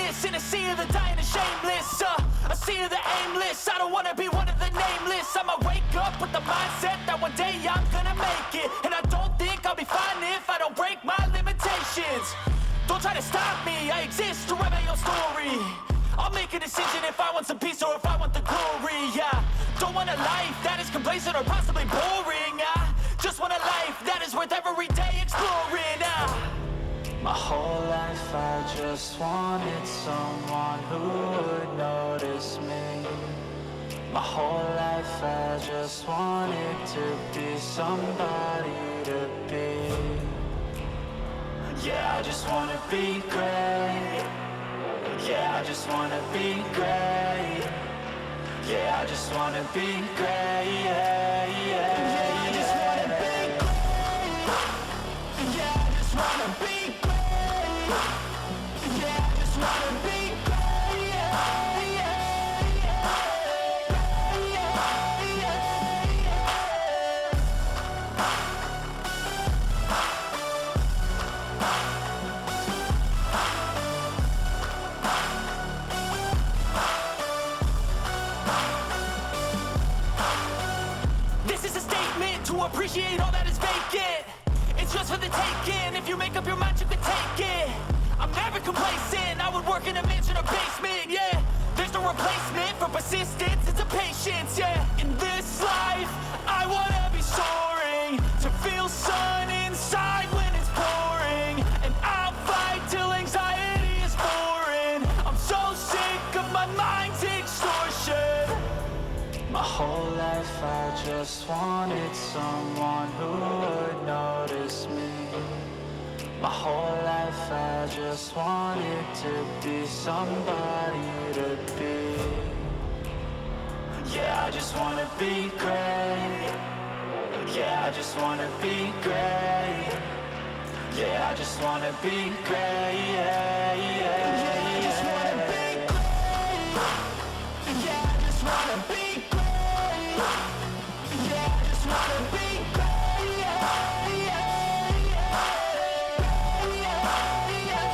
greatness in a sea of the dying and shameless. A sea of the aimless. I don't wanna be one of the nameless. I'ma wake up with the mindset that one day I'm gonna make it. And I don't think I'll be fine if I don't break my limitations. Don't try to stop me, I exist to write my own story. I'll make a decision if I want some peace or if I want the glory. Yeah, don't want a life that is complacent or possibly boring. I just want a life that is worth every day exploring. My whole life I just wanted someone who would notice me. My whole life I just wanted to be somebody to be. Yeah, I just wanna be great. Yeah, I just wanna be great. Yeah, I just wanna be great. Yeah, yeah, yeah, I just wanna be great. Yeah, I just wanna be great. Yeah, I just wanna be great. Yeah, yeah, yeah, yeah, yeah, This is a statement to appreciate all that is vacant. It's just for the taking. If you make up your mind, you can take it. I'm never complacent. I would work in a mansion or basement. Yeah, there's no replacement for persistence. It's a patience. Yeah, in this life, I wanna be soaring, to feel sun inside when it's pouring, and I'll fight till anxiety is foreign. I'm so sick of my mind's extortion. My whole life I just wanted someone who would notice me. My whole life I just wanted to be somebody to be. Yeah, I just wanna be great. Yeah, I just wanna be great. Yeah, I just wanna be great. Yeah, yeah, yeah, I just wanna be great. Yeah, I just wanna be great. Yeah, I just wanna be great. Yeah, yeah, yeah, yeah, yeah, yeah.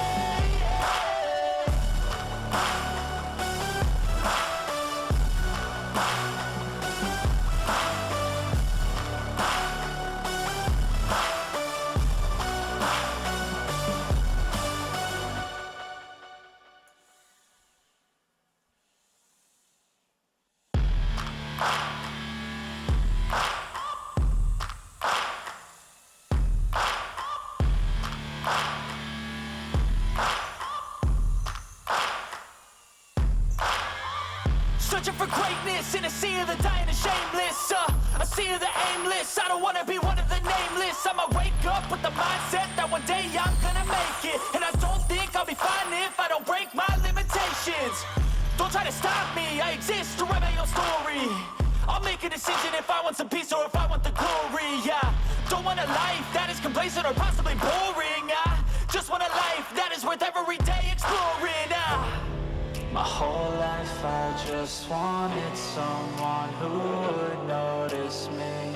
Searching for greatness in a sea of the dying and shameless. A sea of the aimless. I don't wanna be one of the nameless. I'ma wake up with the mindset that one day I'm gonna make it. And I don't think I'll be fine if I don't break my limitations. Don't try to stop me, I exist to write my own story. I'll make a decision if I want some peace or if I want the glory. Yeah, don't want a life that is complacent or possibly boring. I just want a life that is worth every day exploring. My whole life I just wanted someone who would notice me.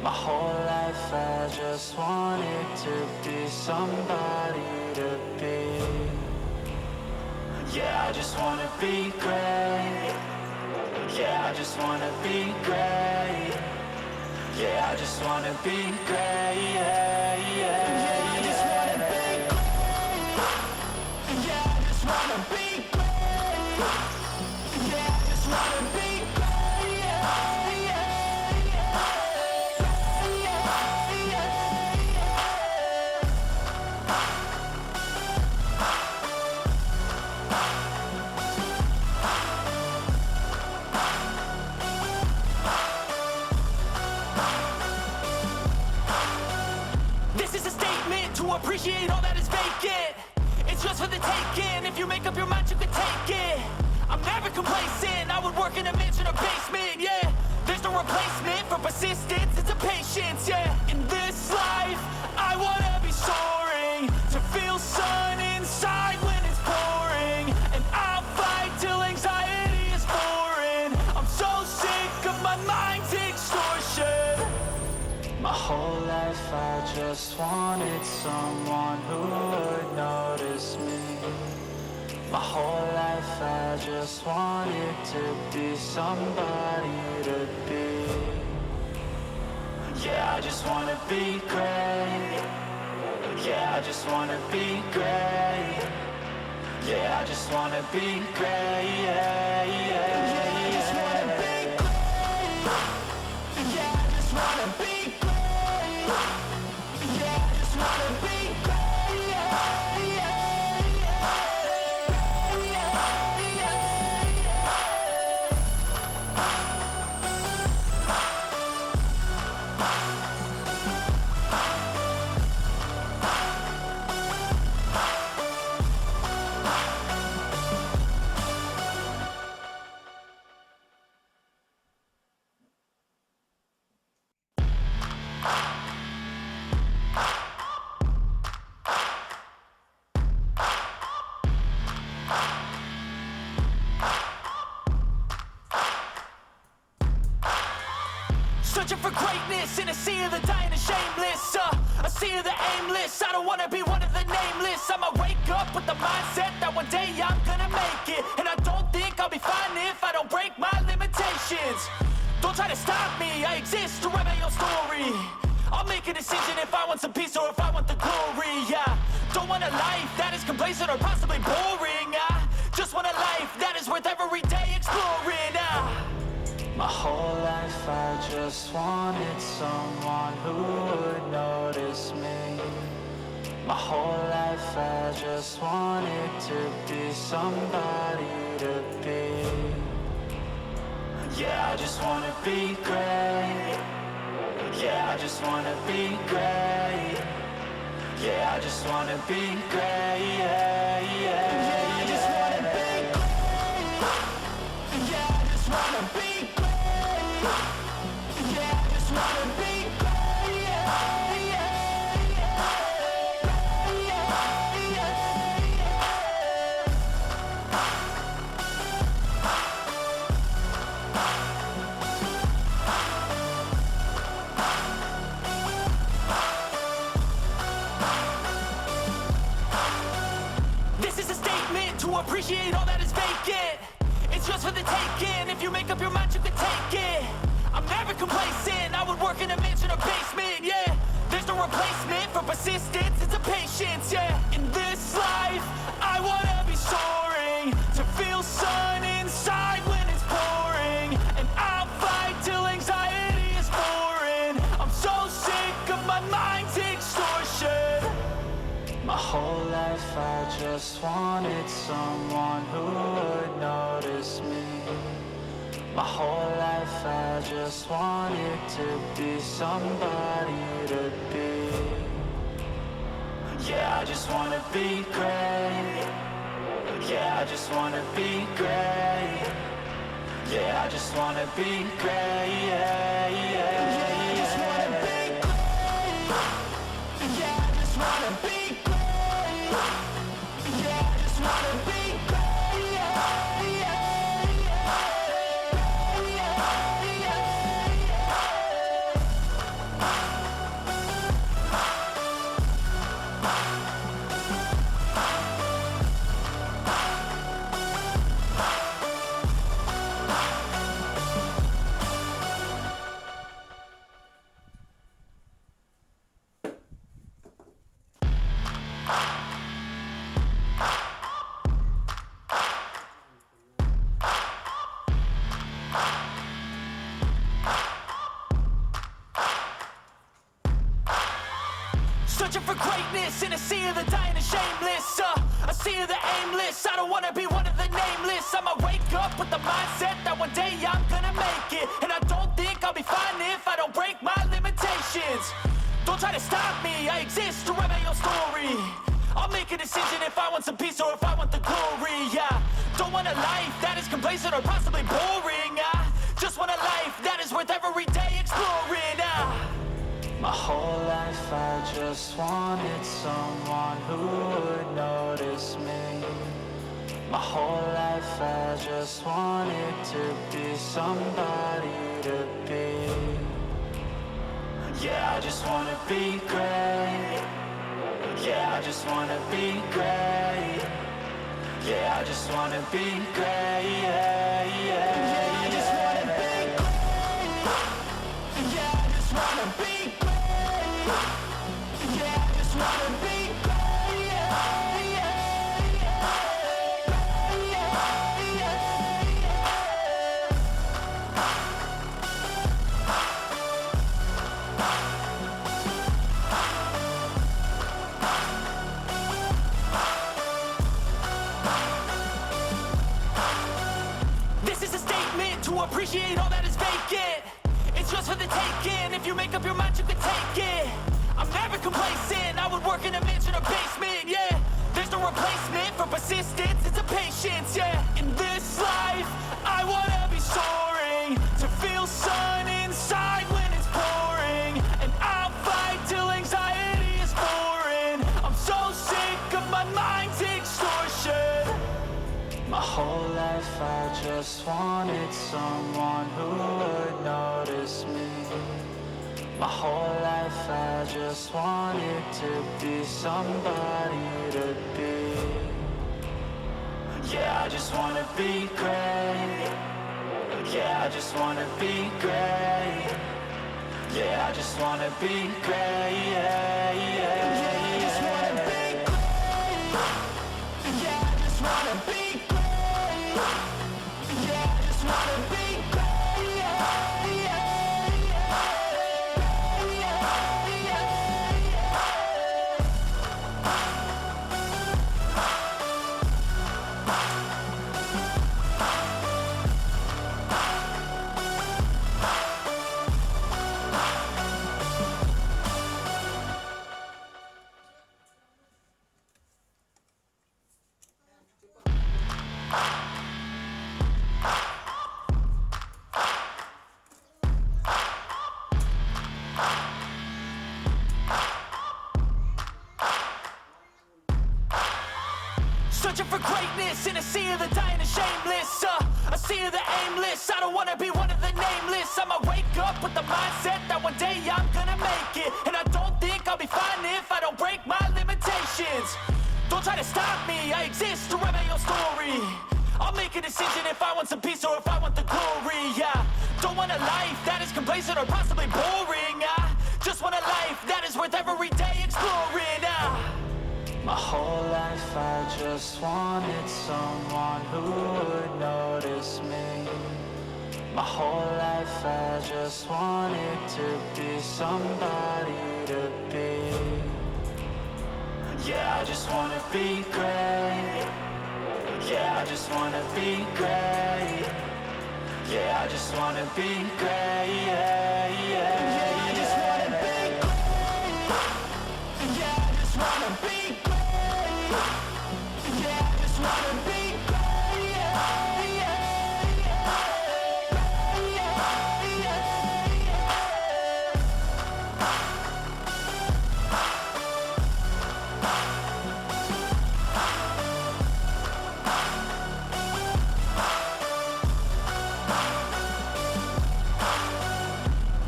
My whole life I just wanted to be somebody to be. Yeah, I just wanna be great. Yeah, I just wanna be great. Yeah, I just wanna be great. Yeah, yeah, yeah, I just wanna be great. Yeah, I just wanna be great. Yeah, I just wanna be great. Yeah, yeah, yeah, yeah, yeah, yeah. This is a statement to appreciate all that is vacant. It's just for the taking. If you make up your mind, you can take it. I'm never complacent. I would work in a mansion or basement. Yeah, there's no replacement for persistence. It's a patience. Yeah, in this life, I wanna be soaring, to feel sun inside when it's pouring, and I'll fight till anxiety is foreign. I'm so sick of my mind's extortion. My whole life I just wanted someone who would notice me. My whole life I just wanted to be somebody to be. Yeah, I just wanna be great. Yeah, I just wanna be great. Yeah, I just wanna be great. Yeah, yeah, yeah, I just wanna be great. Yeah, I just wanna be great. Yeah, I just wanna be great. Yeah, yeah, yeah, yeah, yeah. Searching for greatness in a sea of the dying and shameless, a sea of the aimless. I don't wanna be one of the nameless. I'ma wake up with the mindset that one day I'm gonna make it. And I don't think I'll be fine if I don't break my limitations. Don't try to stop me, I exist to write my own story. I'll make a decision if I want some peace or if I want the glory. Yeah, don't want a life that is complacent or possibly boring. I just want a life that is worth every day exploring. My whole life I just wanted someone who would notice me. My whole life I just wanted to be somebody to be. Yeah, I just wanna be great. Yeah, I just wanna be great. Yeah, I just wanna be great. Yeah, yeah, yeah, I just wanna be great. Yeah, I just wanna be great. Yeah, I just wanna be great. Yeah, yeah, yeah, yeah, yeah. This is a statement to appreciate all that is vacant. It's yours for the taking. If you make up your mind, you can take it. I'm never complacent. I would work in a mansion or basement. Yeah, there's no replacement for persistence. It's a patience. Yeah, in this life, I wanna be soaring to feel sun inside when it's pouring, and I'll fight till anxiety is foreign. I'm so sick of my mind's extortion. My whole life I just wanted someone who would notice me. My whole life I just wanted to be somebody to be. Yeah, I just wanna be great. Yeah, I just wanna be great. Yeah, I just wanna be great. Yeah, yeah, yeah, I just wanna be great. Yeah, I just wanna be great. Yeah, I just wanna be great. Yeah, yeah, yeah, yeah, yeah. Searching for greatness in a sea of the dying and shameless, a sea of the aimless. I don't wanna be one of the nameless. I'ma wake up with the mindset that one day I'm gonna make it. And I don't think I'll be fine if I don't break my limitations. Don't try to stop me, I exist to write my own story. I'll make a decision if I want some peace or if I want the glory. Yeah, don't want a life that is complacent or possibly boring. I just want a life that is worth every day exploring. My whole life I just wanted someone who would notice me. My whole life I just wanted to be somebody to be. Yeah, I just wanna be great. Yeah, I just wanna be great. Yeah, I just wanna be great. Yeah, I just wanna be great. Yeah, I just wanna be great. Yeah, I just wanna be great. This is a statement to appreciate all that is vacant. It's just for the taking. If you make up your mind, you can take it. I'm never complacent. I would work in a mansion or basement, yeah. There's no replacement for persistence, it's a patience, yeah. In this life, I wanna be soaring, to feel sun inside when it's pouring. And I'll fight till anxiety is foreign. I'm so sick of my mind's extortion. My whole life I just wanted someone who would notice me. My whole life I just wanted to be somebody to be. Yeah, I just wanna be great. Yeah, I just wanna be great. Yeah, I just wanna be great. Yeah, I just wanna be great. Yeah, I just wanna be great. Yeah, I just wanna be great. Searching for greatness in a sea of the dying and shameless, a sea of the aimless. I don't wanna be one of the nameless. I'ma wake up with the mindset that one day I'm gonna make it. And I don't think I'll be fine if I don't break my limitations. Don't try to stop me, I exist to write my own story. I'll make a decision if I want some peace or if I want the glory, yeah. Don't want a life that is complacent or possibly boring, I just want a life that is worth every day exploring, My whole life I just wanted someone who would notice me. My whole life I just wanted to be somebody to be. Yeah, I just wanna be great. Yeah, I just wanna be great. Yeah, I just wanna be great. Yeah, I just wanna be great. Yeah, I just wanna be great. Yeah, I just wanna be great.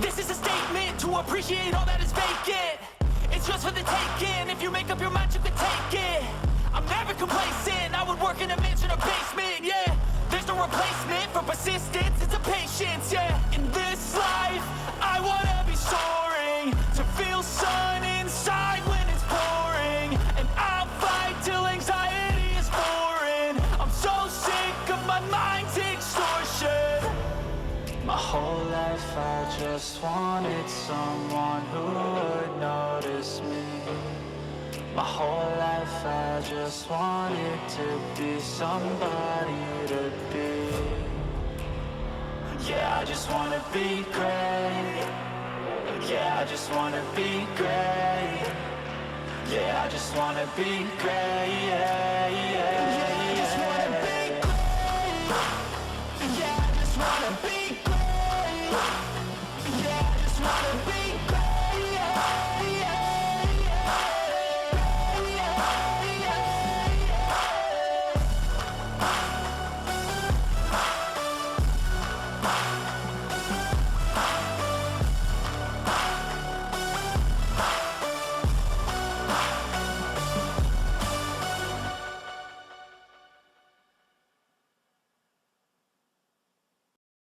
This is a statement to appreciate all that is vacant. It's just for the taking. If you make up your mind, you can take it. I'm never complacent. I would work in a mansion or basement, yeah. There's no replacement for persistence, it's a patience, yeah. In this life, I wanna be soaring, to feel sun inside when it's pouring. And I'll fight till anxiety is foreign. I'm so sick of my mind's extortion. My whole life I just wanted someone who would notice me. My whole life I just wanted to be somebody to be. Yeah, I just wanna be great. Yeah, I just wanna be great. Yeah, I just wanna be great. Yeah,